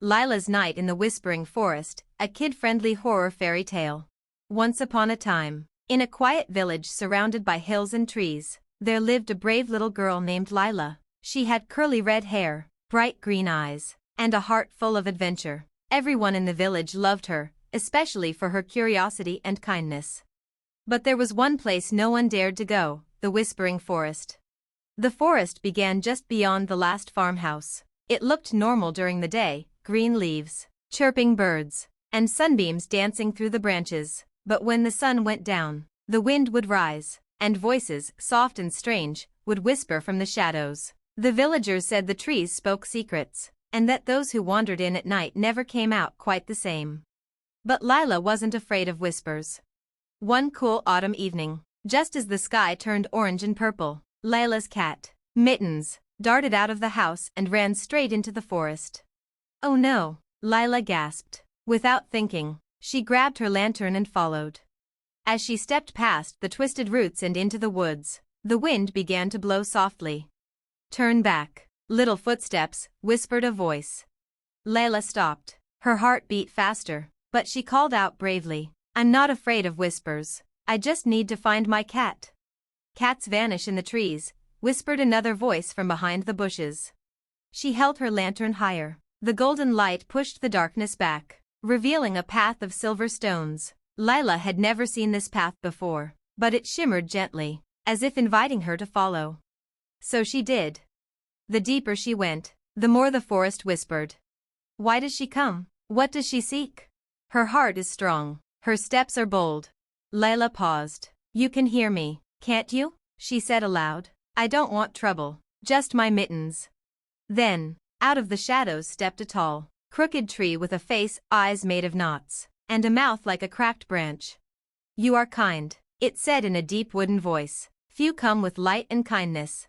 Lila's Night in the Whispering Forest, a kid-friendly horror fairy tale. Once upon a time, in a quiet village surrounded by hills and trees, there lived a brave little girl named Lila. She had curly red hair, bright green eyes, and a heart full of adventure. Everyone in the village loved her, especially for her curiosity and kindness. But there was one place no one dared to go, the Whispering Forest. The forest began just beyond the last farmhouse. It looked normal during the day, green leaves, chirping birds, and sunbeams dancing through the branches. But when the sun went down, the wind would rise, and voices, soft and strange, would whisper from the shadows. The villagers said the trees spoke secrets, and that those who wandered in at night never came out quite the same. But Lila wasn't afraid of whispers. One cool autumn evening, just as the sky turned orange and purple, Lila's cat, Mittens, darted out of the house and ran straight into the forest. "Oh no," Lila gasped. Without thinking, she grabbed her lantern and followed. As she stepped past the twisted roots and into the woods, the wind began to blow softly. "Turn back, little footsteps," whispered a voice. Lila stopped. Her heart beat faster, but she called out bravely, "I'm not afraid of whispers. I just need to find my cat." "Cats vanish in the trees," whispered another voice from behind the bushes. She held her lantern higher. The golden light pushed the darkness back, revealing a path of silver stones. Lila had never seen this path before, but it shimmered gently, as if inviting her to follow. So she did. The deeper she went, the more the forest whispered. Why does she come? What does she seek? Her heart is strong, her steps are bold. Lila paused. "You can hear me, can't you?" she said aloud. "I don't want trouble, just my mittens." Then, out of the shadows stepped a tall, crooked tree with a face, eyes made of knots, and a mouth like a cracked branch. "You are kind," it said in a deep wooden voice. "Few come with light and kindness."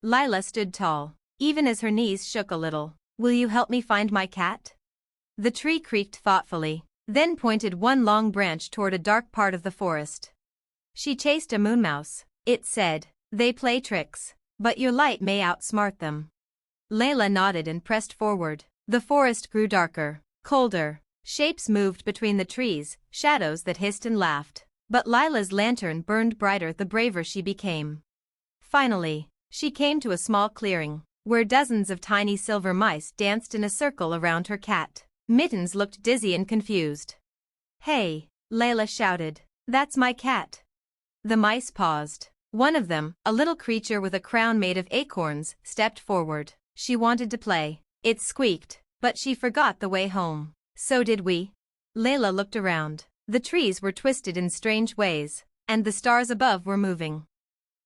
Lila stood tall, even as her knees shook a little. "Will you help me find my cat?" The tree creaked thoughtfully, then pointed one long branch toward a dark part of the forest. "She chased a moon mouse," it said. "They play tricks, but your light may outsmart them." Lila nodded and pressed forward. The forest grew darker, colder. Shapes moved between the trees, shadows that hissed and laughed. But Lila's lantern burned brighter the braver she became. Finally, she came to a small clearing, where dozens of tiny silver mice danced in a circle around her cat. Mittens looked dizzy and confused. "Hey," Lila shouted. "That's my cat." The mice paused. One of them, a little creature with a crown made of acorns, stepped forward. She wanted to play. It squeaked, but she forgot the way home. "So did we." Lila looked around. The trees were twisted in strange ways, and the stars above were moving.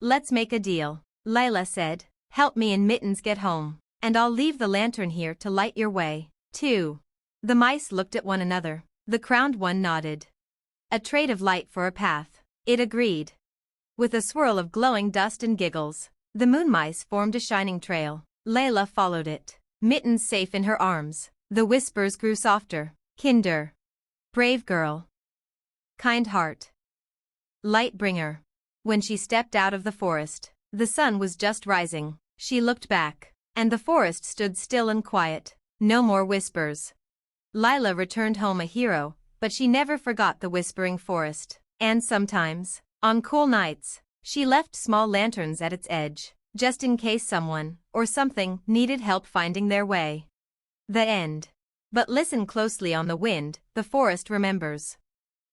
"Let's make a deal," Lila said. "Help me and Mittens get home, and I'll leave the lantern here to light your way, too." The mice looked at one another. The crowned one nodded. "A trade of light for a path," it agreed. With a swirl of glowing dust and giggles, the moon mice formed a shining trail. Lila followed it. Mittens safe in her arms, the whispers grew softer. "Kinder. Brave girl. Kind heart. Light bringer." When she stepped out of the forest, the sun was just rising. She looked back, and the forest stood still and quiet. No more whispers. Lila returned home a hero, but she never forgot the Whispering Forest. And sometimes, on cool nights, she left small lanterns at its edge, just in case someone, or something, needed help finding their way. The end. But listen closely on the wind, the forest remembers.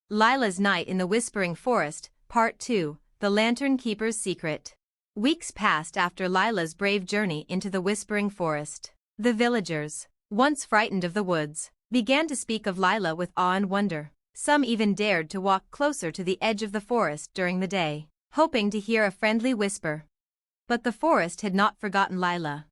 Lila's Night in the Whispering Forest, Part 2, The Lantern Keeper's Secret. Weeks passed after Lila's brave journey into the Whispering Forest. The villagers, once frightened of the woods, began to speak of Lila with awe and wonder. Some even dared to walk closer to the edge of the forest during the day, hoping to hear a friendly whisper. But the forest had not forgotten Lila.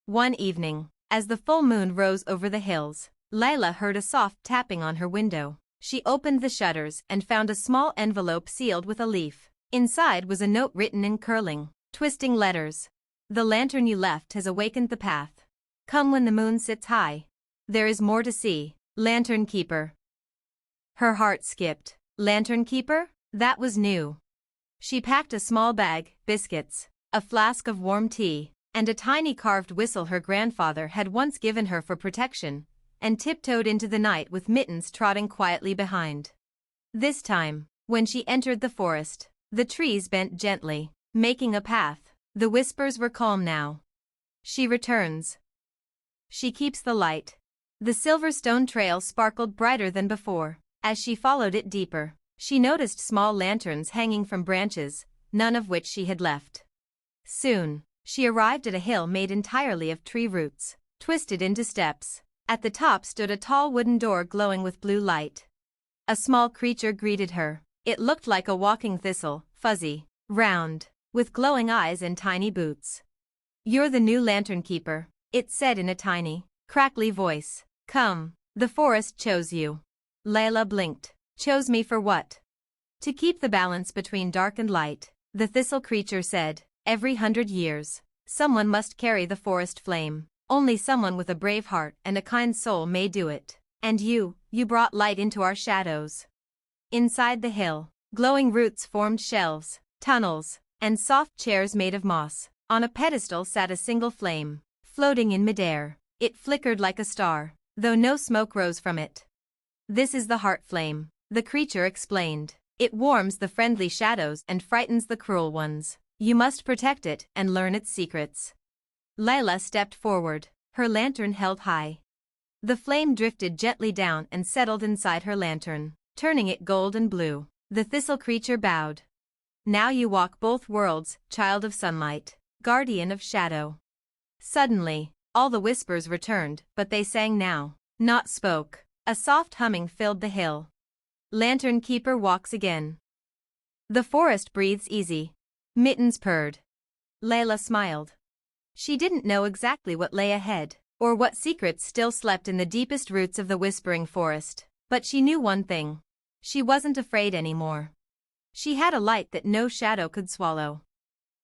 One evening, as the full moon rose over the hills, Lila heard a soft tapping on her window. She opened the shutters and found a small envelope sealed with a leaf. Inside was a note written in curling, twisting letters. "The lantern you left has awakened the path. Come when the moon sits high. There is more to see. Lantern Keeper." Her heart skipped. Lantern Keeper? That was new. She packed a small bag, biscuits, a flask of warm tea, and a tiny carved whistle her grandfather had once given her for protection, and tiptoed into the night with Mittens trotting quietly behind. This time, when she entered the forest, the trees bent gently, making a path. The whispers were calm now. She returns. She keeps the light. The Silverstone trail sparkled brighter than before. As she followed it deeper, she noticed small lanterns hanging from branches, none of which she had left. Soon, she arrived at a hill made entirely of tree roots, twisted into steps. At the top stood a tall wooden door glowing with blue light. A small creature greeted her. It looked like a walking thistle, fuzzy, round, with glowing eyes and tiny boots. "You're the new lantern keeper," it said in a tiny, crackly voice. "Come, the forest chose you." Lila blinked. "Chose me for what?" "To keep the balance between dark and light," the thistle creature said. "Every 100 years, someone must carry the forest flame. Only someone with a brave heart and a kind soul may do it. And you brought light into our shadows." Inside the hill, glowing roots formed shelves, tunnels, and soft chairs made of moss. On a pedestal sat a single flame, floating in midair. It flickered like a star, though no smoke rose from it. "This is the heart flame," the creature explained. "It warms the friendly shadows and frightens the cruel ones. You must protect it and learn its secrets." Lila stepped forward, her lantern held high. The flame drifted gently down and settled inside her lantern, turning it gold and blue. The thistle creature bowed. "Now you walk both worlds, child of sunlight, guardian of shadow." Suddenly, all the whispers returned, but they sang now, not spoke. A soft humming filled the hill. Lantern keeper walks again. The forest breathes easy. Mittens purred. Lila smiled. She didn't know exactly what lay ahead, or what secrets still slept in the deepest roots of the whispering forest, but she knew one thing. She wasn't afraid anymore. She had a light that no shadow could swallow.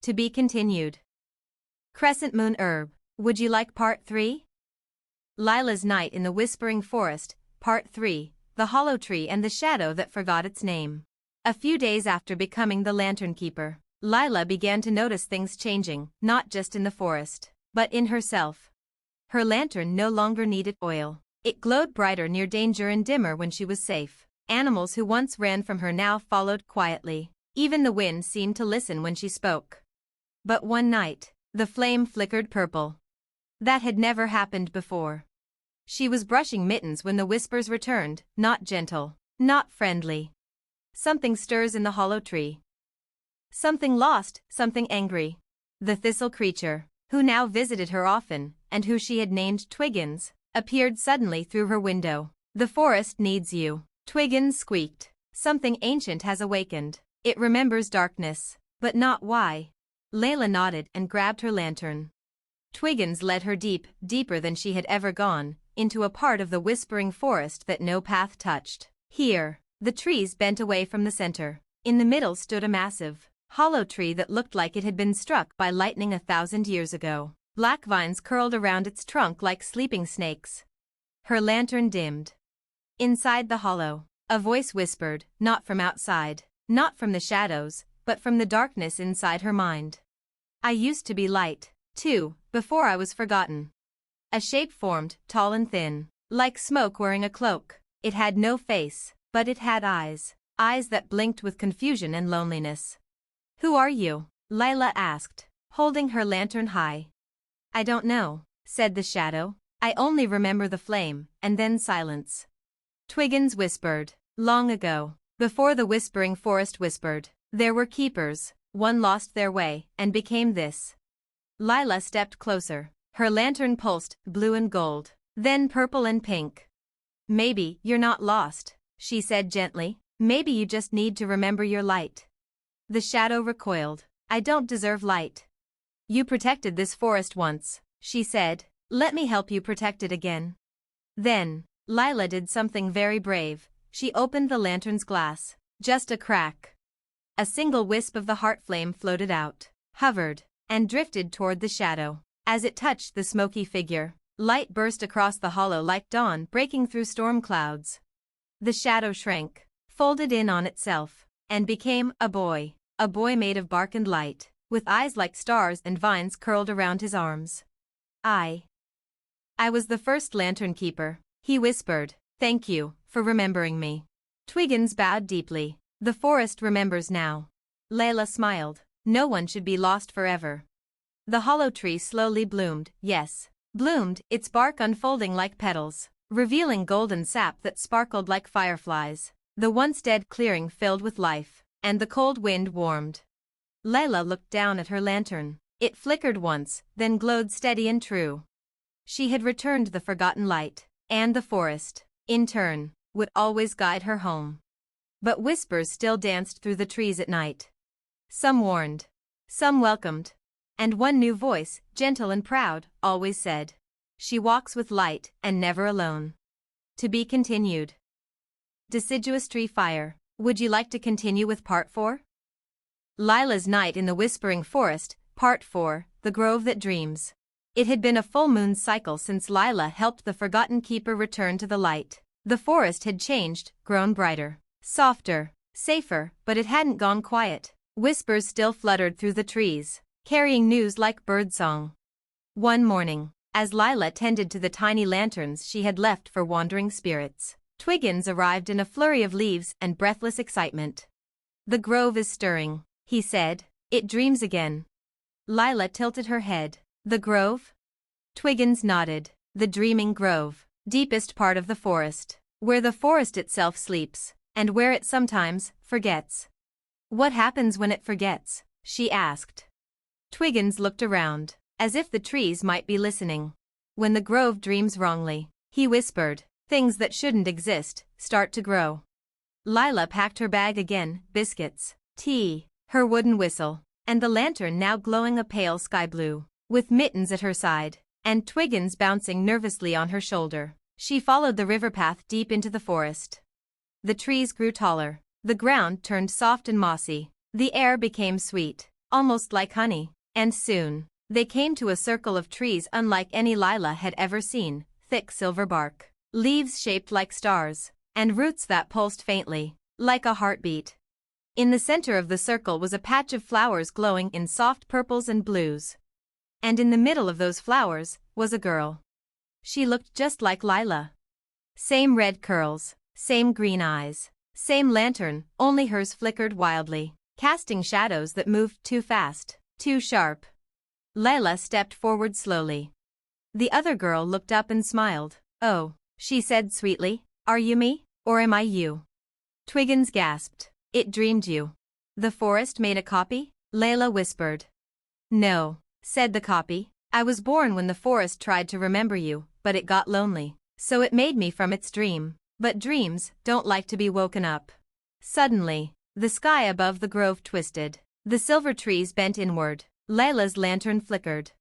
To be continued. Crescent Moon Herb, would you like Part 3? Lila's Night in the Whispering Forest, Part 3, The Hollow Tree and the Shadow That Forgot Its Name. A few days after becoming the lantern keeper, Lila began to notice things changing, not just in the forest, but in herself. Her lantern no longer needed oil. It glowed brighter near danger and dimmer when she was safe. Animals who once ran from her now followed quietly. Even the wind seemed to listen when she spoke. But one night, the flame flickered purple. That had never happened before. She was brushing Mittens when the whispers returned, not gentle, not friendly. "Something stirs in the hollow tree. Something lost, something angry." The thistle creature, who now visited her often, and who she had named Twiggins, appeared suddenly through her window. "The forest needs you," Twiggins squeaked. "Something ancient has awakened. It remembers darkness, but not why." Lila nodded and grabbed her lantern. Twiggins led her deeper than she had ever gone, into a part of the whispering forest that no path touched. Here, the trees bent away from the center. In the middle stood a massive, hollow tree that looked like it had been struck by lightning 1,000 years ago. Black vines curled around its trunk like sleeping snakes. Her lantern dimmed. Inside the hollow, a voice whispered, not from outside, not from the shadows, but from the darkness inside her mind. "I used to be light, too, before I was forgotten." A shape formed, tall and thin, like smoke wearing a cloak. It had no face, but it had eyes, eyes that blinked with confusion and loneliness. "Who are you?" Lila asked, holding her lantern high. "I don't know," said the shadow. "I only remember the flame, and then silence." Twiggins whispered, "Long ago, before the whispering forest whispered, there were keepers. One lost their way, and became this." Lila stepped closer. Her lantern pulsed, blue and gold, then purple and pink. "Maybe you're not lost," she said gently. "Maybe you just need to remember your light." The shadow recoiled. "I don't deserve light. You protected this forest once," she said. "Let me help you protect it again." Then, Lila did something very brave. She opened the lantern's glass. Just a crack. A single wisp of the heart flame floated out, hovered, and drifted toward the shadow. As it touched the smoky figure, light burst across the hollow like dawn breaking through storm clouds. The shadow shrank, folded in on itself, and became a boy made of bark and light, with eyes like stars and vines curled around his arms. I was the first lantern keeper," He whispered, "Thank you for remembering me." Twiggins bowed deeply. "The forest remembers now." Lila smiled. "No one should be lost forever." The hollow tree slowly bloomed, yes. Bloomed, its bark unfolding like petals, revealing golden sap that sparkled like fireflies. The once dead clearing filled with life, and the cold wind warmed. Lila looked down at her lantern. It flickered once, then glowed steady and true. She had returned the forgotten light, and the forest, in turn, would always guide her home. But whispers still danced through the trees at night. Some warned, some welcomed, and one new voice, gentle and proud, always said, "She walks with light and never alone." To be continued. Deciduous Tree Fire. Would you like to continue with Part 4? Lila's Night in the Whispering Forest, Part 4, The Grove That Dreams. It had been a full moon cycle since Lila helped the forgotten keeper return to the light. The forest had changed, grown brighter, softer, safer, but it hadn't gone quiet. Whispers still fluttered through the trees, carrying news like birdsong. One morning, as Lila tended to the tiny lanterns she had left for wandering spirits, Twiggins arrived in a flurry of leaves and breathless excitement. "The grove is stirring," he said. "It dreams again." Lila tilted her head. "The grove?" Twiggins nodded. "The dreaming grove, deepest part of the forest, where the forest itself sleeps, and where it sometimes forgets." "What happens when it forgets?" she asked. Twiggins looked around, as if the trees might be listening. "When the grove dreams wrongly," he whispered, "things that shouldn't exist start to grow." Lila packed her bag again, biscuits, tea, her wooden whistle, and the lantern now glowing a pale sky blue, with Mittens at her side, and Twiggins bouncing nervously on her shoulder. She followed the river path deep into the forest. The trees grew taller, the ground turned soft and mossy, the air became sweet, almost like honey, and soon, they came to a circle of trees unlike any Lila had ever seen, thick silver bark, leaves shaped like stars, and roots that pulsed faintly, like a heartbeat. In the center of the circle was a patch of flowers glowing in soft purples and blues. And in the middle of those flowers was a girl. She looked just like Lila. Same red curls, same green eyes, same lantern, only hers flickered wildly, casting shadows that moved too fast, too sharp. Lila stepped forward slowly. The other girl looked up and smiled. "Oh," she said sweetly, "are you me, or am I you?" Twiggins gasped. "It dreamed you." "The forest made a copy?" Lila whispered. "No," said the copy. "I was born when the forest tried to remember you, but it got lonely, so it made me from its dream. But dreams don't like to be woken up." Suddenly, the sky above the grove twisted. The silver trees bent inward. Lila's lantern flickered.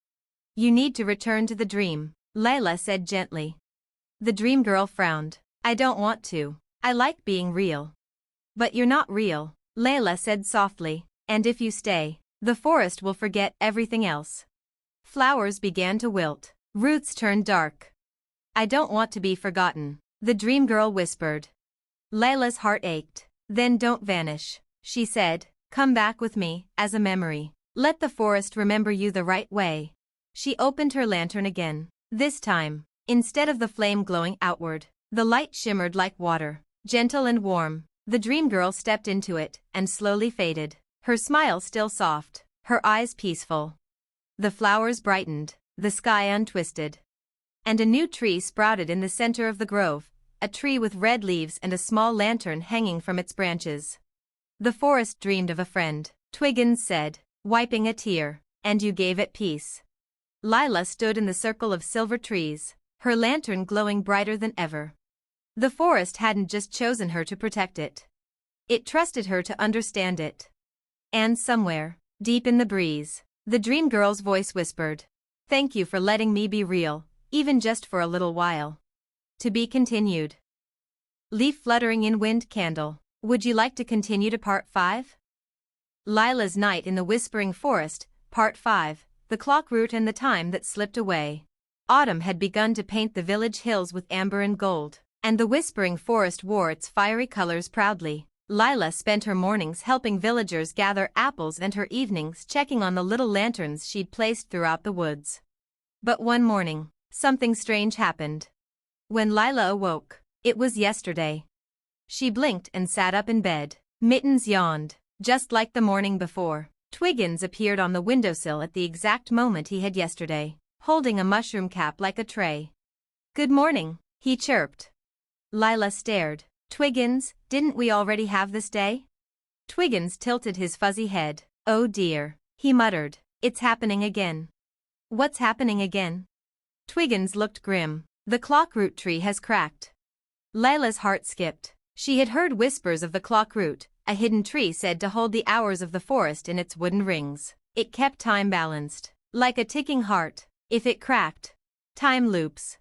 "You need to return to the dream," Lila said gently. The dream girl frowned. "I don't want to. I like being real." "But you're not real," Lila said softly, "and if you stay, the forest will forget everything else." Flowers began to wilt. Roots turned dark. "I don't want to be forgotten," the dream girl whispered. Lila's heart ached. "Then don't vanish," she said. "Come back with me, as a memory. Let the forest remember you the right way." She opened her lantern again. This time, instead of the flame glowing outward, the light shimmered like water, gentle and warm. The dream girl stepped into it and slowly faded, her smile still soft, her eyes peaceful. The flowers brightened, the sky untwisted. And a new tree sprouted in the center of the grove, a tree with red leaves and a small lantern hanging from its branches. "The forest dreamed of a friend," Twiggins said, wiping a tear, "and you gave it peace." Lila stood in the circle of silver trees, her lantern glowing brighter than ever. The forest hadn't just chosen her to protect it. It trusted her to understand it. And somewhere, deep in the breeze, the dream girl's voice whispered, "Thank you for letting me be real, even just for a little while." To be continued. Leaf fluttering in wind candle. Would you like to continue to Part 5? Lila's Night in the Whispering Forest, Part 5, The Clock Route and the Time That Slipped Away. Autumn had begun to paint the village hills with amber and gold, and the whispering forest wore its fiery colors proudly. Lila spent her mornings helping villagers gather apples and her evenings checking on the little lanterns she'd placed throughout the woods. But one morning, something strange happened. When Lila awoke, it was yesterday. She blinked and sat up in bed. Mittens yawned. Just like the morning before, Twiggins appeared on the windowsill at the exact moment he had yesterday, holding a mushroom cap like a tray. "Good morning," he chirped. Lila stared. "Twiggins, didn't we already have this day?" Twiggins tilted his fuzzy head. "Oh dear," he muttered. "It's happening again." "What's happening again?" Twiggins looked grim. "The clock root tree has cracked." Lila's heart skipped. She had heard whispers of the clock root, a hidden tree said to hold the hours of the forest in its wooden rings. It kept time balanced, like a ticking heart. If it cracked, time loops.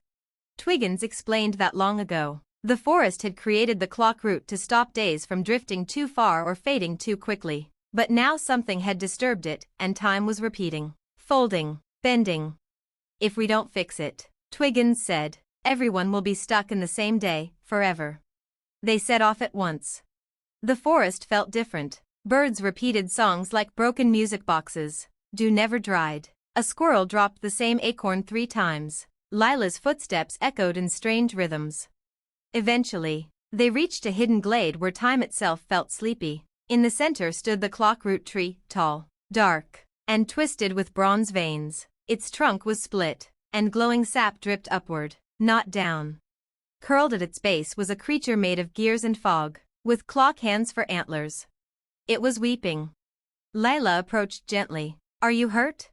Twiggins explained that long ago, the forest had created the clock root to stop days from drifting too far or fading too quickly. But now something had disturbed it, and time was repeating, folding, bending. "If we don't fix it," Twiggins said, "everyone will be stuck in the same day, forever." They set off at once. The forest felt different. Birds repeated songs like broken music boxes. Dew never dried. A squirrel dropped the same acorn 3 times. Lila's footsteps echoed in strange rhythms. Eventually, they reached a hidden glade where time itself felt sleepy. In the center stood the clock root tree, tall, dark, and twisted with bronze veins. Its trunk was split, and glowing sap dripped upward, not down. Curled at its base was a creature made of gears and fog, with clock hands for antlers. It was weeping. Lila approached gently. "Are you hurt?"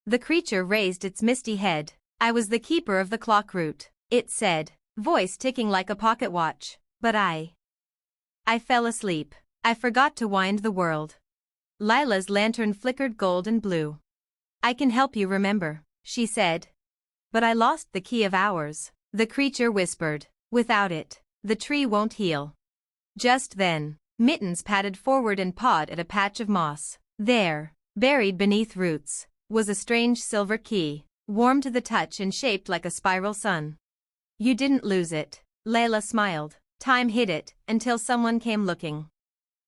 The creature raised its misty head. "I was the keeper of the clock root," it said, voice ticking like a pocket watch. "But I fell asleep. I forgot to wind the world." Lila's lantern flickered gold and blue. "I can help you remember," she said. "But I lost the key of hours," the creature whispered. "Without it, the tree won't heal." Just then, Mittens padded forward and pawed at a patch of moss. There, buried beneath roots, was a strange silver key, warm to the touch and shaped like a spiral sun. "You didn't lose it," Lila smiled. "Time hid it, until someone came looking."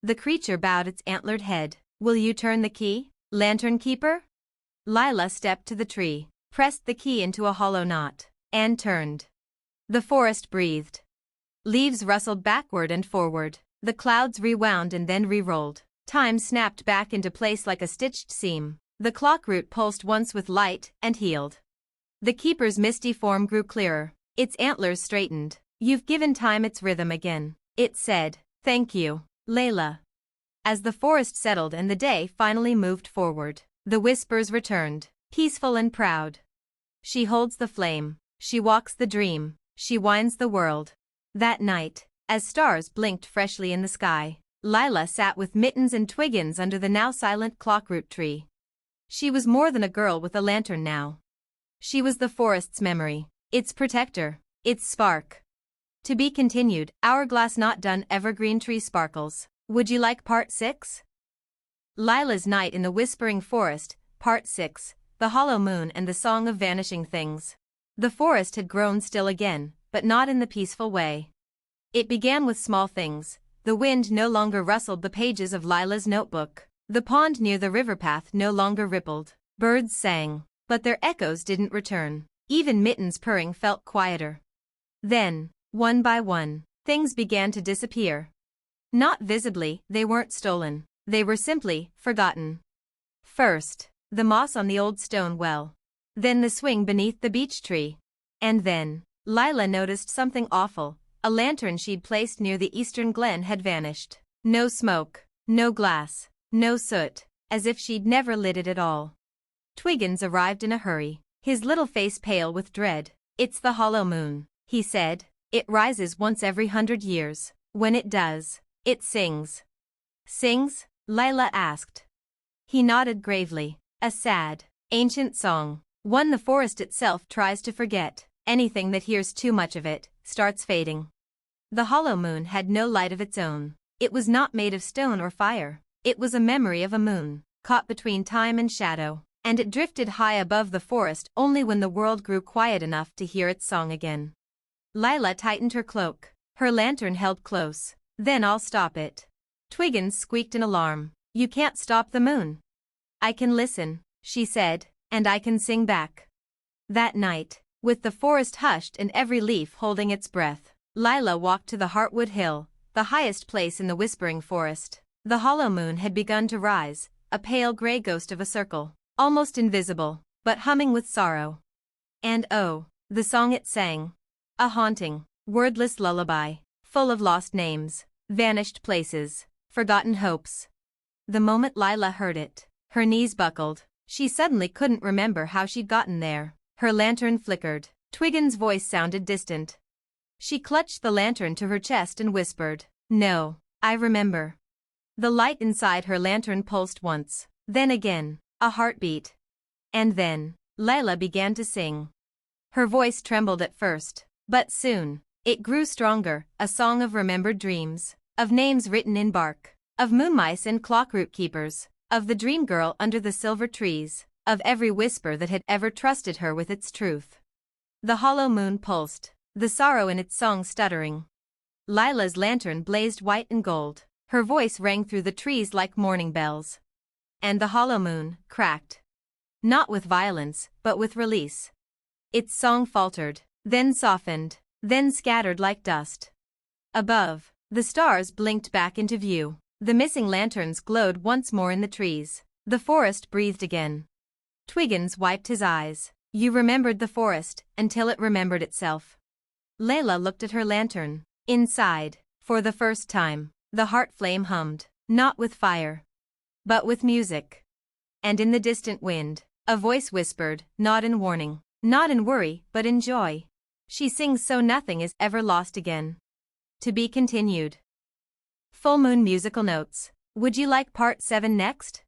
The creature bowed its antlered head. "Will you turn the key, Lantern Keeper?" Lila stepped to the tree, pressed the key into a hollow knot, and turned. The forest breathed. Leaves rustled backward and forward. The clouds rewound and then re-rolled. Time snapped back into place like a stitched seam. The clock root pulsed once with light and healed. The keeper's misty form grew clearer. Its antlers straightened. "You've given time its rhythm again," it said. "Thank you, Lila." As the forest settled and the day finally moved forward, the whispers returned, peaceful and proud. "She holds the flame. She walks the dream. She winds the world." That night, as stars blinked freshly in the sky, Lila sat with Mittens and Twiggins under the now silent clockroot tree. She was more than a girl with a lantern now. She was the forest's memory, its protector, its spark. To be continued. Hourglass Not Done. Evergreen Tree Sparkles. Would you like Part 6? Lila's Night in the Whispering Forest, Part 6, The Hollow Moon and the Song of Vanishing Things. The forest had grown still again, but not in the peaceful way. It began with small things. The wind no longer rustled the pages of Lila's notebook. The pond near the river path no longer rippled. Birds sang, but their echoes didn't return. Even Mittens' purring felt quieter. Then, one by one, things began to disappear. Not visibly, they weren't stolen. They were simply forgotten. First, the moss on the old stone well. Then the swing beneath the beech tree. And then, Lila noticed something awful. A lantern she'd placed near the eastern glen had vanished. No smoke, no glass, no soot, as if she'd never lit it at all. Twiggins arrived in a hurry, his little face pale with dread. "It's the hollow moon," he said. "It rises once every 100 years. When it does, it sings." "Sings?" Lila asked. He nodded gravely. "A sad, ancient song. One the forest itself tries to forget. Anything that hears too much of it starts fading." The hollow moon had no light of its own. It was not made of stone or fire. It was a memory of a moon, caught between time and shadow, and it drifted high above the forest only when the world grew quiet enough to hear its song again. Lila tightened her cloak, her lantern held close. "Then I'll stop it." Twiggins squeaked in alarm. "You can't stop the moon." "I can listen," she said, "and I can sing back." That night, With the forest hushed and every leaf holding its breath, Lila walked to the Heartwood Hill, the highest place in the Whispering Forest. The hollow moon had begun to rise, a pale gray ghost of a circle, almost invisible, but humming with sorrow. And oh, the song it sang. A haunting, wordless lullaby, full of lost names, vanished places, forgotten hopes. The moment Lila heard it, her knees buckled. She suddenly couldn't remember how she'd gotten there. Her lantern flickered. Twiggin's voice sounded distant. She clutched the lantern to her chest and whispered, "No, I remember." The light inside her lantern pulsed once, then again, a heartbeat. And then, Lila began to sing. Her voice trembled at first, but soon, it grew stronger, a song of remembered dreams, of names written in bark, of moonmice and clockroot keepers, of the dream girl under the silver trees, of every whisper that had ever trusted her with its truth. The hollow moon pulsed, the sorrow in its song stuttering. Lila's lantern blazed white and gold, her voice rang through the trees like morning bells. And the hollow moon cracked. Not with violence, but with release. Its song faltered, then softened, then scattered like dust. Above, the stars blinked back into view. The missing lanterns glowed once more in the trees. The forest breathed again. Twiggins wiped his eyes. You remembered the forest, until it remembered itself. Lila looked at her lantern. Inside, for the first time, the heart flame hummed, not with fire, but with music. And in the distant wind, a voice whispered, not in warning, not in worry, but in joy. She sings so nothing is ever lost again. To be continued. Full Moon musical notes. Would you like part 7 next?